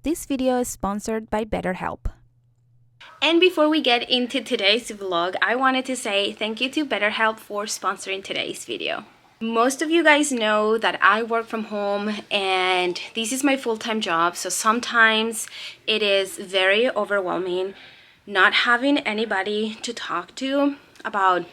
This video is sponsored by BetterHelp. And before we get into today's vlog, I wanted to say thank you to BetterHelp for sponsoring today's video. Most of you guys know that I work from home and this is my full-time job, so sometimes it is very overwhelming not having anybody to talk to about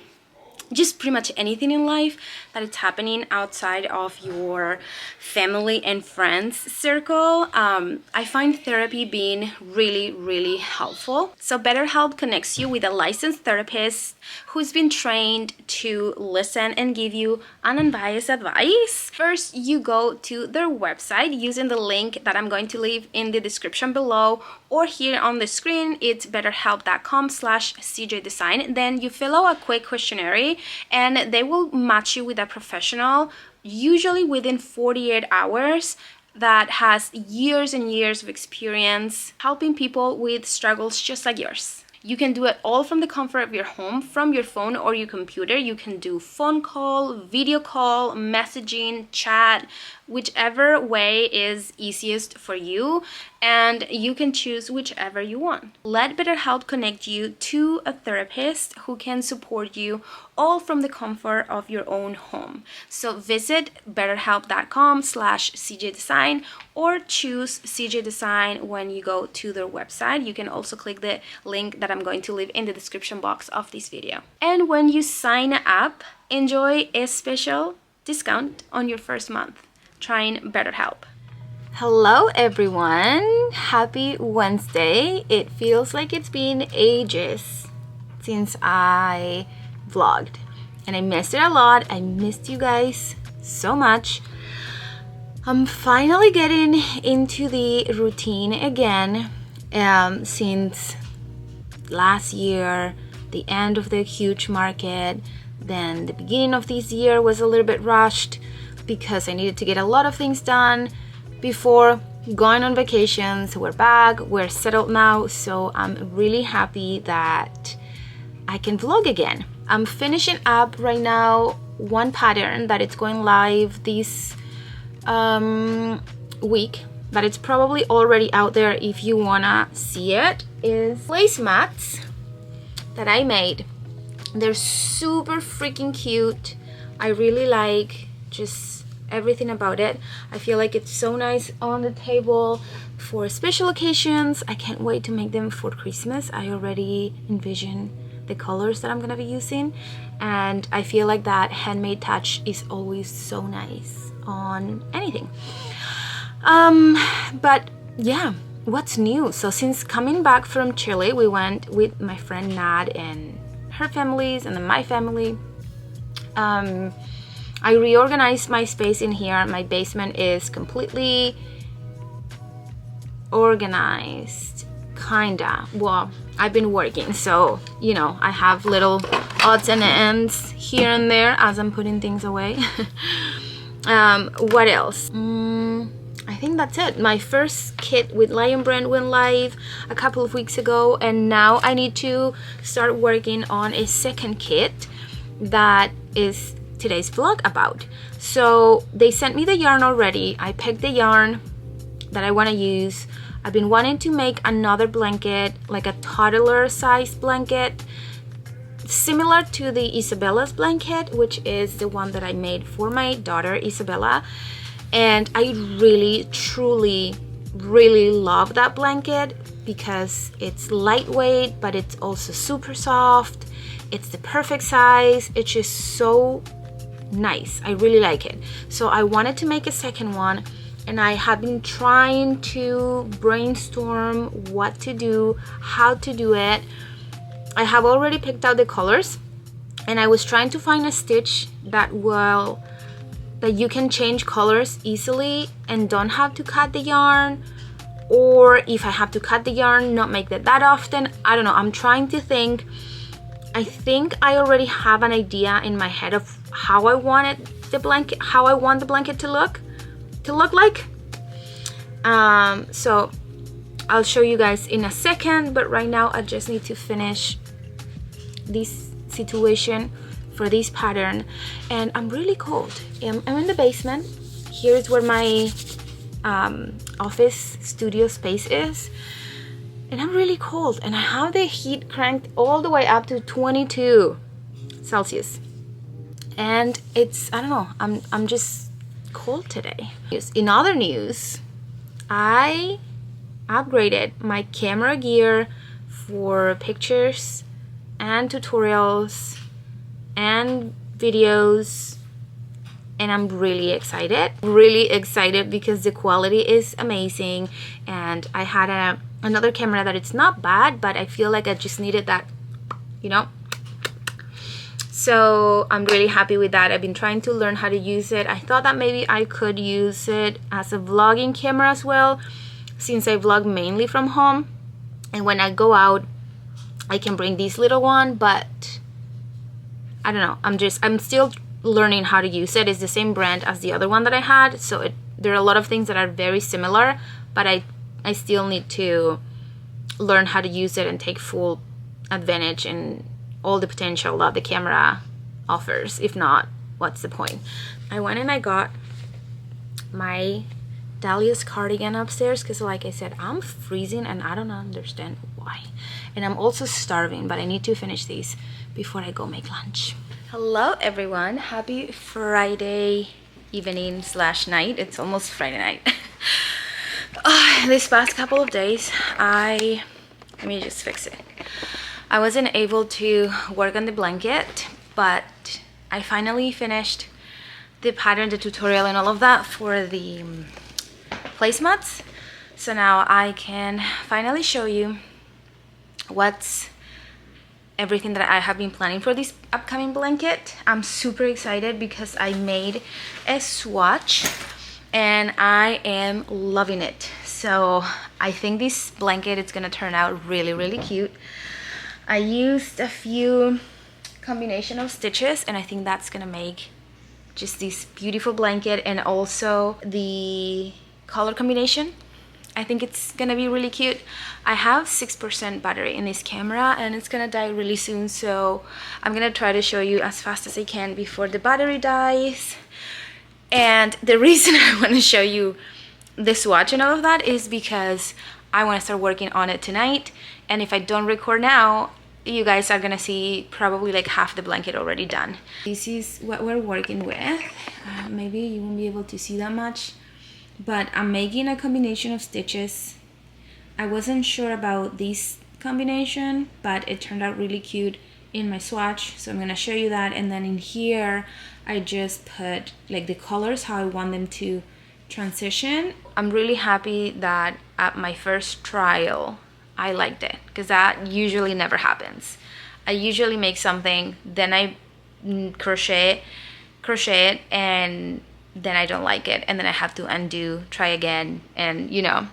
just pretty much anything in life that is happening outside of your family and friends circle. I find therapy being really helpful. So BetterHelp connects you with a licensed therapist who's been trained to listen and give you unbiased advice. First, you go to their website using the link that I'm going to leave in the description below or here on the screen. It's betterhelp.com/cjdesign. Then you fill out a quick questionnaire and they will match you with a professional, usually within 48 hours, that has years and years of experience helping people with struggles just like yours. You can do it all from the comfort of your home, from your phone or your computer. You can do phone call, video call, messaging, chat, whichever way is easiest for you, and you can choose whichever you want. Let BetterHelp connect you to a therapist who can support you all from the comfort of your own home. So visit betterhelp.com/cjdesign or choose CJ Design when you go to their website. You can also click the link that I'm going to leave in the description box of this video. And when you sign up, enjoy a special discount on your first month trying BetterHelp. Hello everyone, happy Wednesday. It feels like it's been ages since I vlogged and I missed it a lot. I missed you guys so much. I'm finally getting into the routine again since last year, the end of the huge market. Then the beginning of this year was a little bit rushed because I needed to get a lot of things done before going on vacations. We're back, we're settled now, so I'm really happy that I can vlog again. I'm finishing up right now one pattern that it's going live this week, but it's probably already out there if you wanna see it. Is placemats that I made. They're super freaking cute. I really like just everything about it. I feel like it's so nice on the table for special occasions. I can't wait to make them for Christmas. I already envision the colors that I'm gonna be using, and I feel like that handmade touch is always so nice on anything. But yeah, what's new? So since coming back from Chile, we went with my friend Nad and her families and then my family. I reorganized my space in here. My basement is completely organized, kinda. Well, I've been working, so you know, I have little odds and ends here and there as I'm putting things away. What else? I think that's it. My first kit with Lion Brand went live a couple of weeks ago, and now I need to start working on a second kit that is today's vlog about. So they sent me the yarn already. I picked the yarn that I want to use. I've been wanting to make another blanket, like a toddler size blanket, similar to the Isabella's blanket, which is the one that I made for my daughter Isabella. And I really truly love that blanket because it's lightweight, but it's also super soft. It's the perfect size. It's just so nice. I really like it. So I wanted to make a second one, and I have been trying to brainstorm what to do, how to do it. I have already picked out the colors, and I was trying to find a stitch that you can change colors easily and don't have to cut the yarn, or if I have to cut the yarn, not make that often. I don't know. I'm trying to think. I think I already have an idea in my head of how I want the blanket to look like. So I'll show you guys in a second, but right now I just need to finish this situation for this pattern. And I'm really cold. I'm in the basement. Here's where my office studio space is. And I'm really cold, and I have the heat cranked all the way up to 22 Celsius. And it's, I don't know, I'm just cold today. In other news, I upgraded my camera gear for pictures and tutorials and videos, and I'm really excited because the quality is amazing. And I had another camera that it's not bad, but I feel like I just needed that, you know. So I'm really happy with that. I've been trying to learn how to use it. I thought that maybe I could use it as a vlogging camera as well, since I vlog mainly from home, and when I go out I can bring this little one. But I don't know, I'm still learning how to use it. It's the same brand as the other one that I had, so there are a lot of things that are very similar, but I still need to learn how to use it and take full advantage and all the potential that the camera offers. If not, what's the point? I went and I got my Dahlia's cardigan upstairs because, like I said, I'm freezing and I don't understand why. And I'm also starving, but I need to finish these before I go make lunch. Hello everyone, happy Friday evening / night. It's almost Friday night. This past couple of days let me just fix it. I wasn't able to work on the blanket, but I finally finished the pattern, the tutorial and all of that for the placemats. So now I can finally show you what's everything that I have been planning for this upcoming blanket. I'm super excited because I made a swatch and I am loving it. So I think this blanket is gonna turn out really cute. I used a few combination of stitches and I think that's gonna make just this beautiful blanket, and also the color combination. I think it's gonna be really cute. I have 6% battery in this camera and it's gonna die really soon, so I'm gonna try to show you as fast as I can before the battery dies. And the reason I want to show you the swatch and all of that is because I want to start working on it tonight, and if I don't record now, you guys are gonna see probably like half the blanket already done. This is what we're working with. Maybe you won't be able to see that much, but I'm making a combination of stitches. I wasn't sure about this combination, but it turned out really cute in my swatch, so I'm gonna show you that. And then in here I just put like the colors, how I want them to transition. I'm really happy that at my first trial I liked it, because that usually never happens. I usually make something, then I crochet it, and then I don't like it, and then I have to undo, try again, and you know.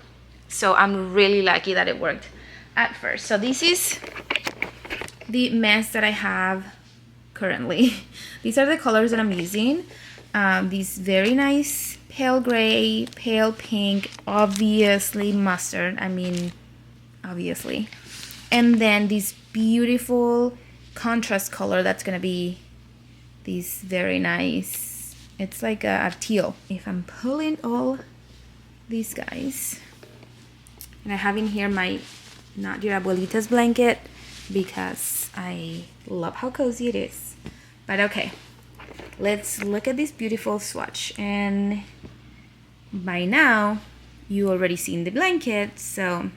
So I'm really lucky that it worked at first. So this is the mess that I have currently. These are the colors that I'm using. These very nice pale gray, pale pink, obviously mustard, I mean obviously, and then this beautiful contrast color that's gonna be these very nice, it's like a teal. If I'm pulling all these guys, and I have in here my Not Your Abuelita's blanket because I love how cozy it is. But okay, let's look at this beautiful swatch. And by now you already seen the blanket, so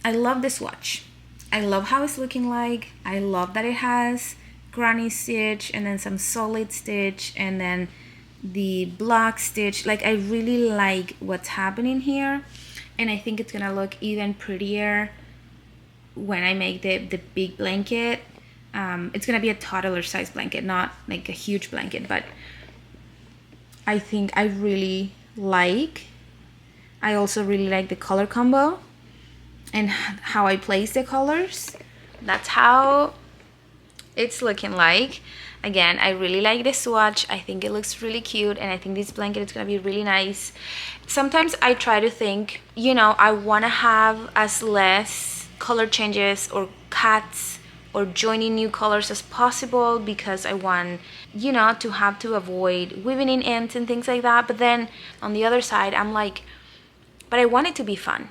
I love the swatch. I love how it's looking like. I love that it has granny stitch and then some solid stitch and then the block stitch. Like, I really like what's happening here, and I think it's gonna look even prettier when I make the big blanket. It's gonna be a toddler size blanket, not like a huge blanket, but I think I really like. I also really like the color combo and how I place the colors. That's how it's looking like. Again, I really like the swatch. I think it looks really cute, and I think this blanket is gonna be really nice. Sometimes I try to think, you know, I wanna have as less color changes or cuts or joining new colors as possible, because I want, you know, to have to avoid weaving in ends and things like that. But then on the other side, I'm like, but I want it to be fun.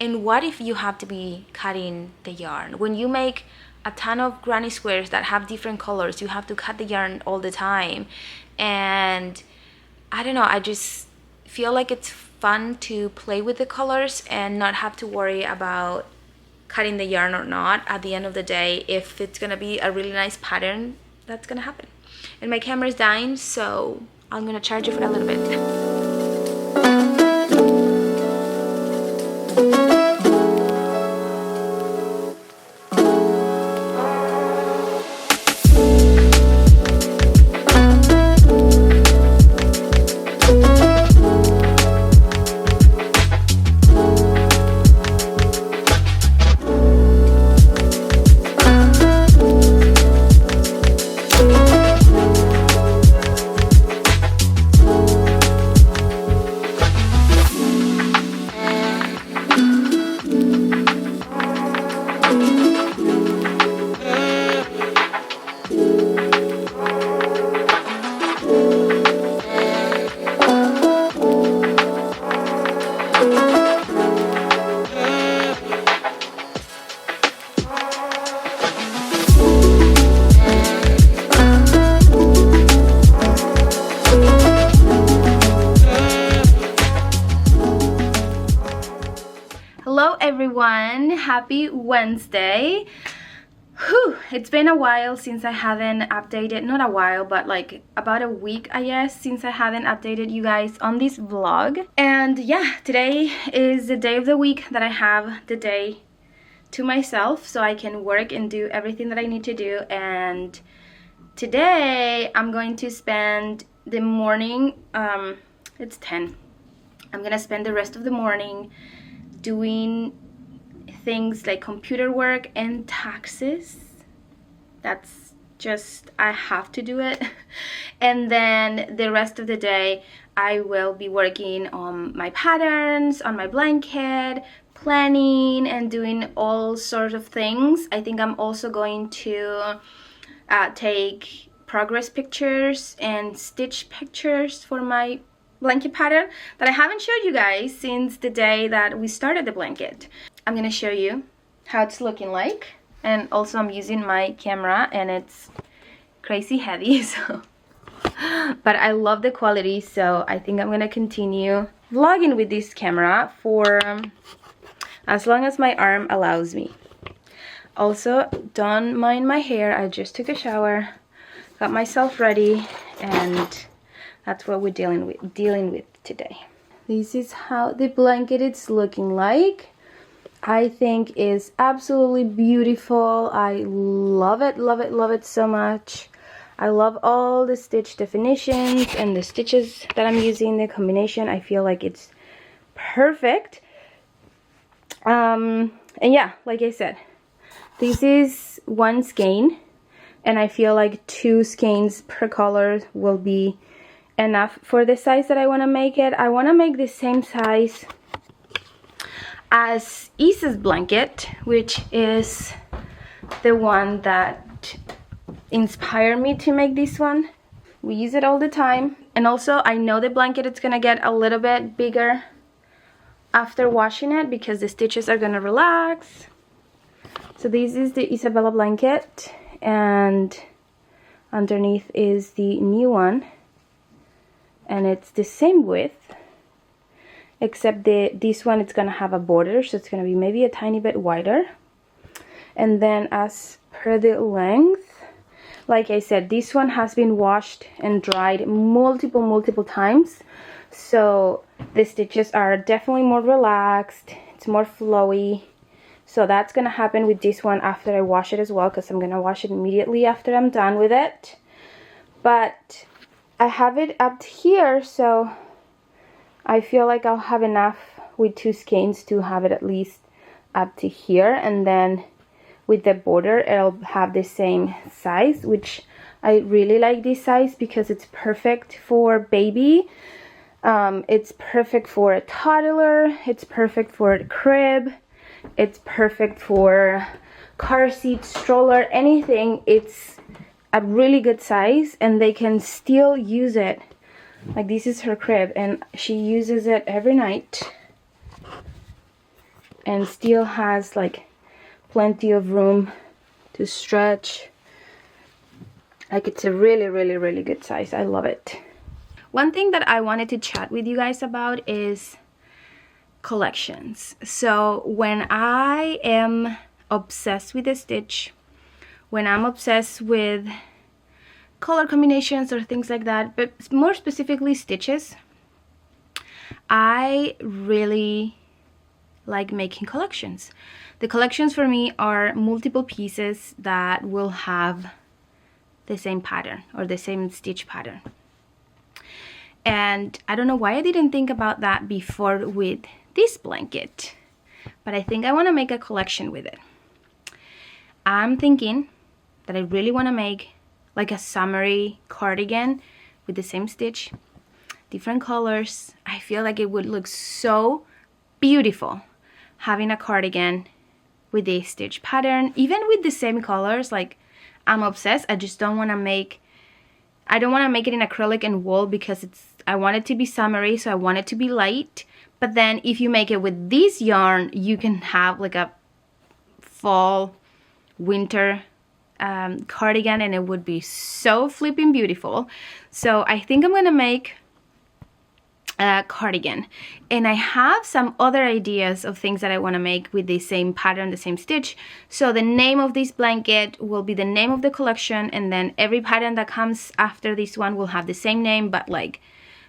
And what if you have to be cutting the yarn? When you make a ton of granny squares that have different colors, you have to cut the yarn all the time. And I don't know, I just feel like it's fun to play with the colors and not have to worry about cutting the yarn or not. At the end of the day, if it's gonna be a really nice pattern, that's gonna happen. And my camera is dying, so I'm gonna charge it for a little bit. Hello everyone, happy Wednesday. Whew, it's been a while since I haven't updated, not a while, but like about a week I guess, since I haven't updated you guys on this vlog. And yeah, today is the day of the week that I have the day to myself, so I can work and do everything that I need to do. And today I'm going to spend the morning, it's 10. I'm gonna spend the rest of the morning doing things like computer work and taxes. That's just, I have to do it. And then the rest of the day I will be working on my patterns, on my blanket, planning and doing all sorts of things. I think I'm also going to take progress pictures and stitch pictures for my blanket pattern that I haven't showed you guys since the day that we started the blanket. I'm gonna show you how it's looking like, and also I'm using my camera and it's crazy heavy, so but I love the quality, so I think I'm gonna continue vlogging with this camera for as long as my arm allows me. Also, don't mind my hair, I just took a shower, got myself ready, and that's what we're dealing with today. This is how the blanket is looking like. I think is absolutely beautiful. I love it, love it, love it so much. I love all the stitch definitions and the stitches that I'm using, the combination. I feel like it's perfect. And yeah, like I said, this is one skein, and I feel like 2 skeins per color will be enough for the size that I want to make it. I want to make the same size as Isa's blanket, which is the one that inspired me to make this one. We use it all the time, and also I know the blanket is gonna get a little bit bigger after washing it because the stitches are gonna relax. So this is the Isabella blanket, and underneath is the new one, and it's the same width, except this one it's gonna have a border, so it's gonna be maybe a tiny bit wider. And then as per the length, like I said, this one has been washed and dried multiple times, so the stitches are definitely more relaxed, it's more flowy. So that's gonna happen with this one after I wash it as well, because I'm gonna wash it immediately after I'm done with it. But I have it up here, so I feel like I'll have enough with 2 skeins to have it at least up to here, and then with the border it'll have the same size, which I really like this size because it's perfect for baby, it's perfect for a toddler, it's perfect for a crib, it's perfect for car seat, stroller, anything. It's a really good size and they can still use it. Like this is her crib and she uses it every night and still has like plenty of room to stretch. Like it's a really good size. I love it. One thing that I wanted to chat with you guys about is collections. So when I am obsessed with a stitch, when I'm obsessed with color combinations or things like that, but more specifically stitches, I really like making collections. The collections for me are multiple pieces that will have the same pattern or the same stitch pattern. And I don't know why I didn't think about that before with this blanket, but I think I want to make a collection with it. I'm thinking that I really want to make like a summery cardigan with the same stitch, different colors. I feel like it would look so beautiful having a cardigan with a stitch pattern, even with the same colors. Like I'm obsessed. I just don't want to make, I don't want to make it in acrylic and wool because I want it to be summery, so I want it to be light. But then if you make it with this yarn, you can have like a fall, winter cardigan and it would be so flipping beautiful. So I think I'm gonna make a cardigan, and I have some other ideas of things that I want to make with the same pattern, the same stitch. So the name of this blanket will be the name of the collection, and then every pattern that comes after this one will have the same name, but like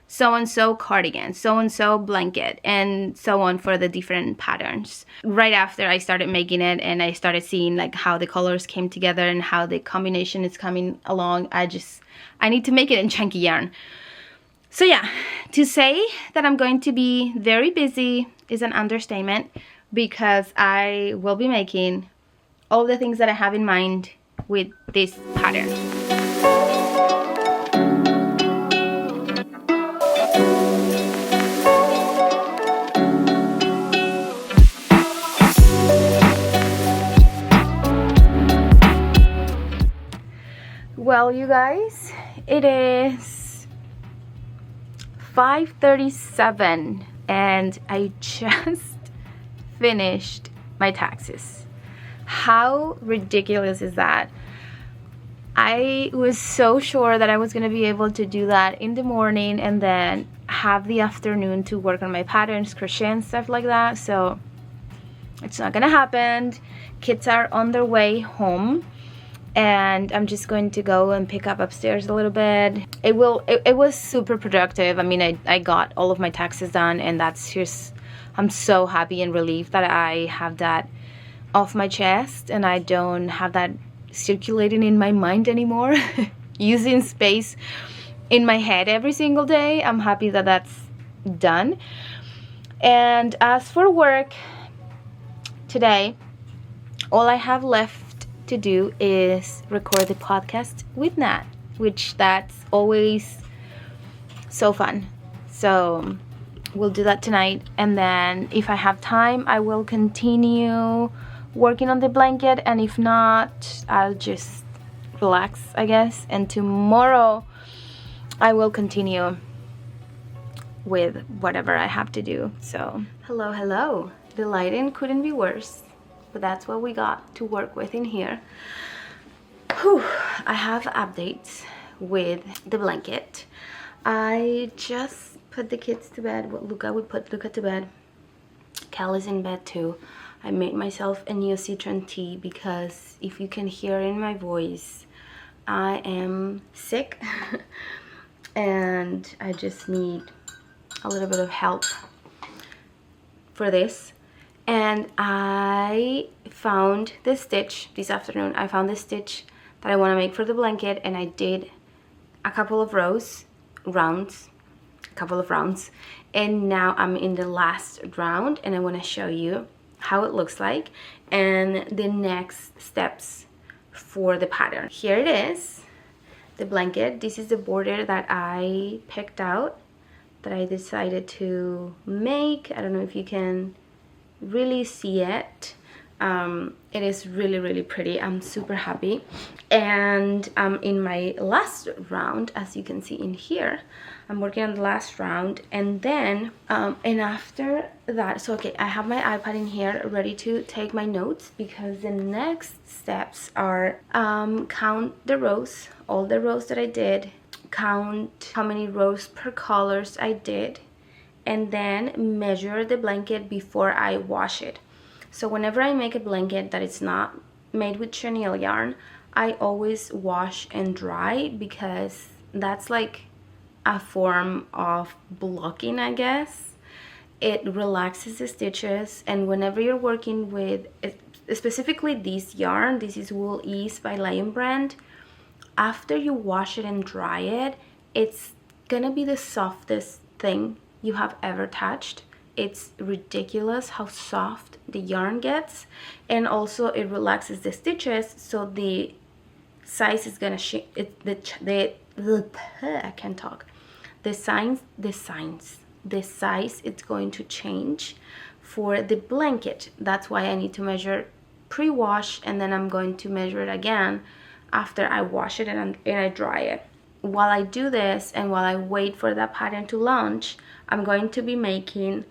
so-and-so cardigan, so-and-so blanket, and so on for the different patterns. Right after I started making it and I started seeing like how the colors came together and how the combination is coming along, I need to make it in chunky yarn. So yeah, to say that I'm going to be very busy is an understatement because I will be making all the things that I have in mind with this pattern. Well, you guys, it is 5:37 and I just finished my taxes. How ridiculous is that? I was so sure that I was going to be able to do that in the morning and then have the afternoon to work on my patterns, crochet and stuff like that. So it's not going to happen. Kids are on their way home. And I'm just going to go and pick up upstairs a little bit. It was super productive. I mean, I got all of my taxes done, and that's just, I'm so happy and relieved that I have that off my chest and I don't have that circulating in my mind anymore, using space in my head every single day. I'm happy that that's done. And as for work today, all I have left to do is record the podcast with Nat, which that's always so fun. So we'll do that tonight, and then if I have time I will continue working on the blanket, and if not I'll just relax, I guess, and tomorrow I will continue with whatever I have to do. So hello, the lighting couldn't be worse, but that's what we got to work with in here. Whew. I have updates with the blanket. I just put the kids to bed. Well, Luca to bed. Cal is in bed too. I made myself a new citron tea because if you can hear in my voice, I am sick and I just need a little bit of help for this. And I found this stitch this afternoon. I found this stitch that I want to make for the blanket, and I did a couple of rounds, and now I'm in the last round, and I want to show you how it looks like and the next steps for the pattern. Here it is, the blanket. This is the border that I picked out, that I decided to make. I don't know if you can really see it. It is really, really pretty. I'm super happy. And in my last round, as you can see in here, I'm working on the last round. And then and after that, so okay, I have my iPad in here ready to take my notes, because the next steps are count the rows, all the rows that I did, count how many rows per colors I did, and then measure the blanket before I wash it. So whenever I make a blanket that is not made with chenille yarn, I always wash and dry, because that's like a form of blocking, I guess. It relaxes the stitches, and whenever you're working with specifically this yarn, this is Wool Ease by Lion Brand, after you wash it and dry it, it's gonna be the softest thing you have ever touched. It's ridiculous how soft the yarn gets, and also it relaxes the stitches, so the size is gonna I can't talk. The size it's going to change for the blanket. That's why I need to measure pre-wash, and then I'm going to measure it again after I wash it and I dry it. While I do this and while I wait for that pattern to launch, I'm going to be making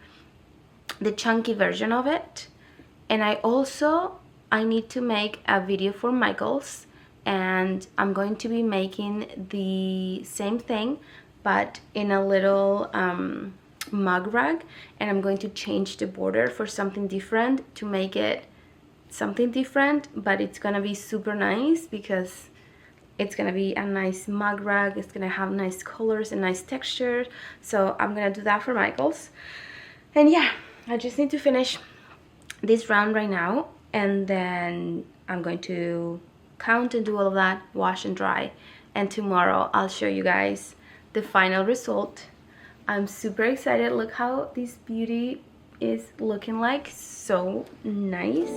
the chunky version of it. And I need to make a video for Michael's, and I'm going to be making the same thing but in a little mug rag, and I'm going to change the border for something different to make it something different, but it's gonna be super nice because it's gonna be a nice mug rag. It's gonna have nice colors and nice texture, so I'm gonna do that for Michael's. And yeah, I just need to finish this round right now, and then I'm going to count and do all of that, wash and dry, and tomorrow I'll show you guys the final result. I'm super excited. Look how this beauty is looking like. So nice.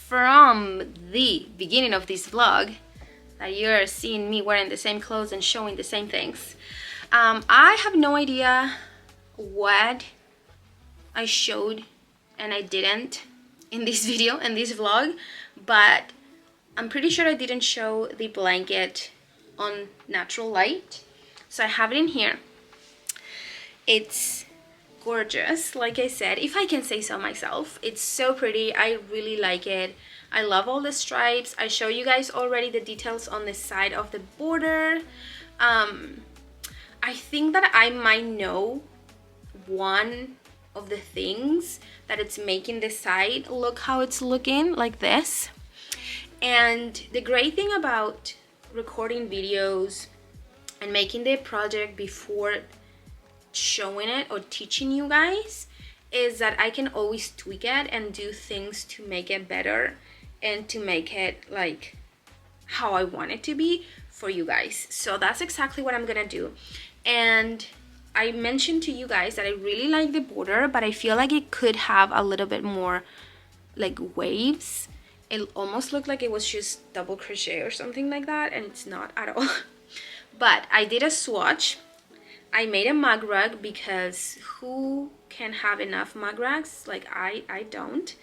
From the beginning of this vlog that you're seeing me wearing the same clothes and showing the same things, I have no idea what I showed and I didn't in this video and this vlog, but I'm pretty sure I didn't show the blanket on natural light, so I have it in here. It's gorgeous, like I said, if I can say so myself. It's so pretty. I really like it. I love all the stripes. I show you guys already the details on the side of the border. I think that I might know one of the things that it's making the side look how it's looking like this. And the great thing about recording videos and making the project before showing it or teaching you guys is that I can always tweak it and do things to make it better and to make it like how I want it to be for you guys. So that's exactly what I'm gonna do. And I mentioned to you guys that I really like the border, but I feel like it could have a little bit more like waves. It almost looked like it was just double crochet or something like that, and it's not at all. But I did a swatch. I made a mug rug because who can have enough mug rugs? Like I don't.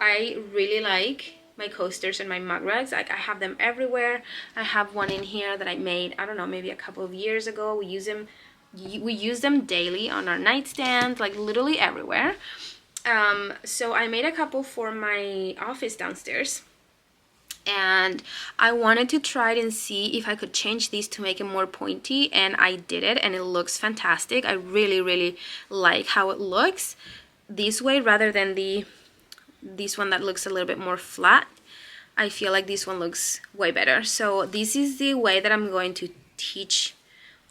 I really like my coasters and my mug rugs. Like I have them everywhere. I have one in here that I made, I don't know, maybe a couple of years ago. We use them daily on our nightstand, like literally everywhere. So I made a couple for my office downstairs, and I wanted to try it and see if I could change these to make it more pointy, and I did it, and it looks fantastic. I really like how it looks this way rather than this one that looks a little bit more flat. I feel like this one looks way better. So this is the way that I'm going to teach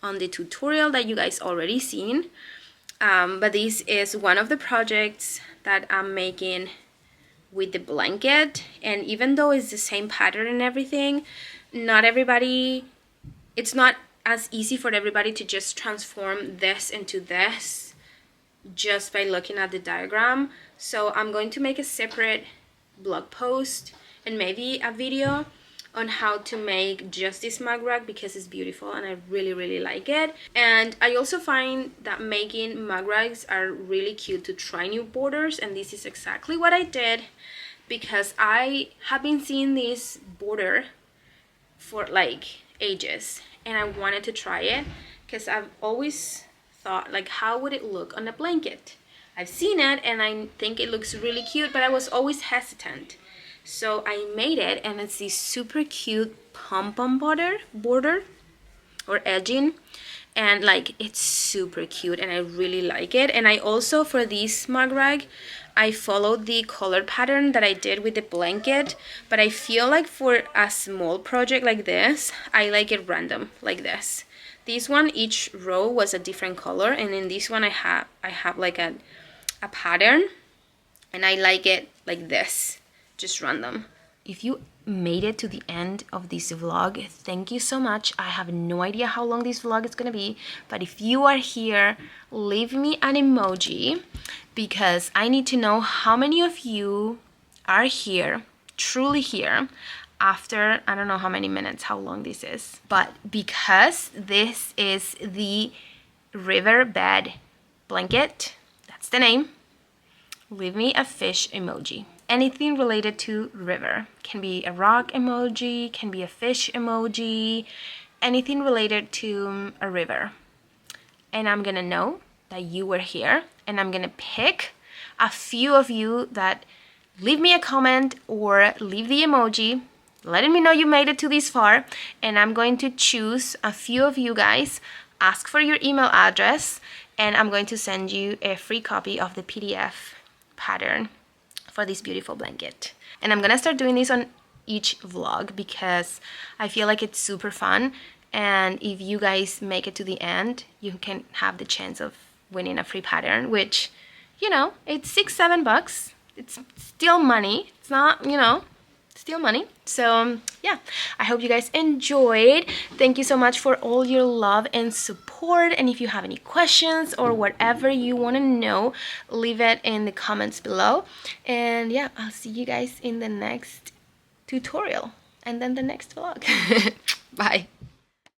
on the tutorial that you guys already seen. But this is one of the projects that I'm making with the blanket, and even though it's the same pattern and everything, not everybody, it's not as easy for everybody to just transform this into this just by looking at the diagram. So I'm going to make a separate blog post and maybe a video on how to make just this mug rug, because it's beautiful and I really like it. And I also find that making mug rugs are really cute to try new borders, and this is exactly what I did, because I have been seeing this border for like ages and I wanted to try it, because I've always thought, like, how would it look on a blanket? I've seen it and I think it looks really cute, but I was always hesitant. So I made it, and it's this super cute pom-pom border or edging, and like it's super cute and I really like it. And I also, for this mug rug, I followed the color pattern that I did with the blanket, but I feel like for a small project like this, I like it random like this. This one, each row was a different color, and in this one I have like a pattern, and I like it like this, just random. If you made it to the end of this vlog, thank you so much. I have no idea how long this vlog is gonna be, but if you are here, leave me an emoji, because I need to know how many of you are here, truly here, after I don't know how many minutes, how long this is, but because this is the Riverbed blanket, that's the name, leave me a fish emoji. Anything related to river. Can be a rock emoji, can be a fish emoji, anything related to a river. And I'm gonna know that you were here, and I'm gonna pick a few of you that leave me a comment or leave the emoji letting me know you made it to this far, and I'm going to choose a few of you guys, ask for your email address, and I'm going to send you a free copy of the PDF pattern for this beautiful blanket. And I'm gonna start doing this on each vlog because I feel like it's super fun, and if you guys make it to the end, you can have the chance of winning a free pattern, which, you know, it's $6-7. It's still money. It's not, you know, still money. So yeah, I hope you guys enjoyed. Thank you so much for all your love and support, and if you have any questions or whatever you want to know, leave it in the comments below. And yeah, I'll see you guys in the next tutorial and then the next vlog. Bye.